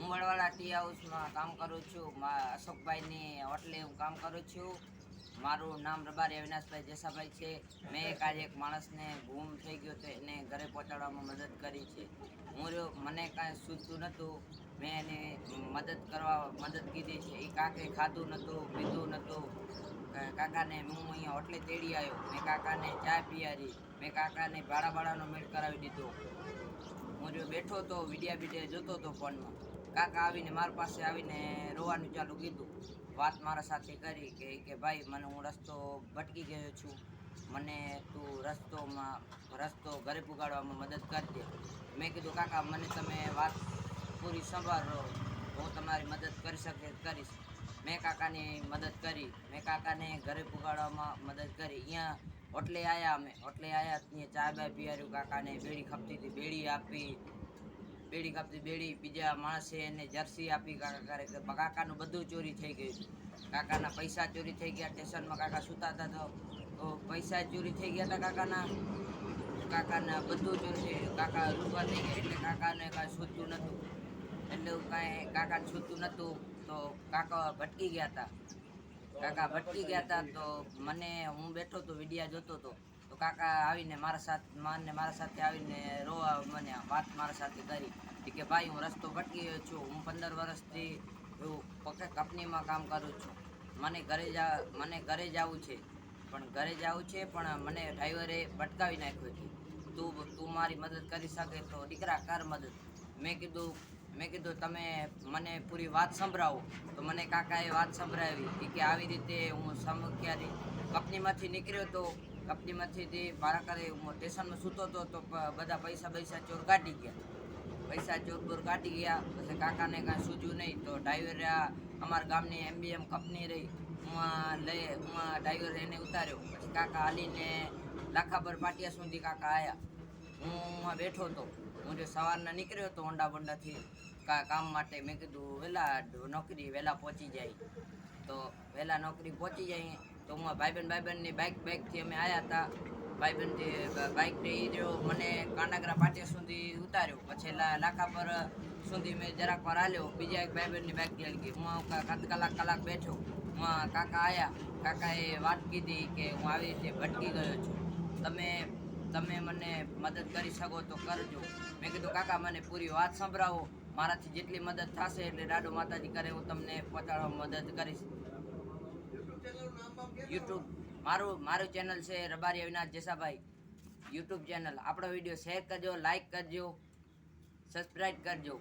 હું વડવાળા ટી હાઉસમાં કામ કરું છું. અશોકભાઈની હોટલે હું કામ કરું છું. મારું નામ રબારી અવિનાશભાઈ જેસાભાઈ છે. મેં આજે એક માણસને ગુમ થઈ ગયો તો એને ઘરે પહોંચાડવામાં મદદ કરી છે. મને કાંઈ સૂઝતું નહોતું, મેં એની મદદ કીધી છે. એ કાકે ખાધું નહોતું, પીધું નહોતું. કાકાને હું અહીંયા હોટલે તેડી આવ્યો. મેં કાકાને ચા પીયારી, મેં કાકાને ભાડાનો મેળ કરાવી દીધો. હું જો બેઠો તો વિડીયા જોતો હતો ફોનમાં. કાકા આવીને મારા પાસે આવીને રોવાનું ચાલુ કીધું. વાત મારા સાથે કરી કે ભાઈ મને હું રસ્તો ભટકી ગયો છું, મને તું રસ્તો ઘરે પુગાડવામાં મદદ કરજે. મેં કીધું કાકા મને તમે વાત પૂરી સંભાળો, હું તમારી મદદ કરીશ. મેં કાકાની મદદ કરી. મેં કાકાને ઘરે પુગાડવામાં મદદ કરી. અહીંયા હોટલે આવ્યા ત્યાં ચા બા પીવાર્યું. કાકાને બેડી ખપતી હતી, બેડી આપી. બીજા માણસે એને જર્સી આપી. કાકાનું બધું ચોરી થઈ ગયું. કાકાના પૈસા ચોરી થઈ ગયા. સ્ટેશનમાં કાકા સૂતા હતા તો પૈસા ચોરી થઈ ગયા હતા. કાકાના બધું ચોરી થઈ ગયું. કાકા રૂપા થઈ ગયા એટલે કાકાને કાંઈ સૂઝતું નહોતું. તો કાકા ભટકી ગયા હતા. તો હું બેઠો તો વિડીયા જોતો હતો. તો કાકા આવીને મારા સાથે આવીને રોવા મને વાત મારા સાથે કરી કે ભાઈ હું રસ્તો ભટકી ગયો છું. હું 15 વર્ષથી કંપનીમાં કામ કરું છું. મને ઘરે જવું છે પણ મને ડ્રાઈવરે ભટકાવી નાખ્યો છે. તું મારી મદદ કરી શકે તો દીકરા કર મદદ. મેં કીધું તમે મને પૂરી વાત સંભળાવો. તો મને કાકાએ વાત સંભળાવી કે આવી રીતે હું કંપનીમાંથી નીકળ્યો તો. કંપનીમાંથી મારા ઘરે હું સ્ટેશનમાં સૂતો હતો તો બધા પૈસા ચોર કાઢી ગયા. પછી કાકાને કાંઈ સૂઝ્યું નહીં. તો ડ્રાઈવરે અમારા ગામની MBM કંપની રહી, હું ડ્રાઈવર એને ઉતાર્યો. પછી કાકા હાલીને લાખાબર પાટિયા સુધી કાકા આવ્યા. હું બેઠો હતો. હું જો સવારના નીકળ્યો હતો હોન્ડા બોન્ડાથી કામ માટે. મેં કીધું વહેલા પહોંચી જાય તો હું ભાઈબંધની બાઇકથી અમે આવ્યા હતા. બાઇકથી મને કાંડાગરા પાટિયા સુધી ઉતાર્યો. પછી લાખા પર સુધી મેં જરાક વાર હાલ્યો. બીજા એક ભાઈબંધની બાઇક ગઈ. હું કલાક બેઠો. કાકા આવ્યા. કાકાએ વાત કીધી કે હું આવી રીતે ભટકી ગયો છું, તમે મને મદદ કરી શકો તો કરજો. મેં કીધું કાકા મને પૂરી વાત સંભળાવો, મારાથી જેટલી મદદ થશે એટલે દાડો માતાજી કરે હું તમને પહોંચાડવામાં મદદ કરીશ. યુટ્યુબ મારું ચેનલ છે રબારી અવિનાશ જેસાભાઈ યુટ્યુબ ચેનલ. આપણો વિડીયો શેર કરજો, લાઈક કરજો, સબસ્ક્રાઈબ કરજો.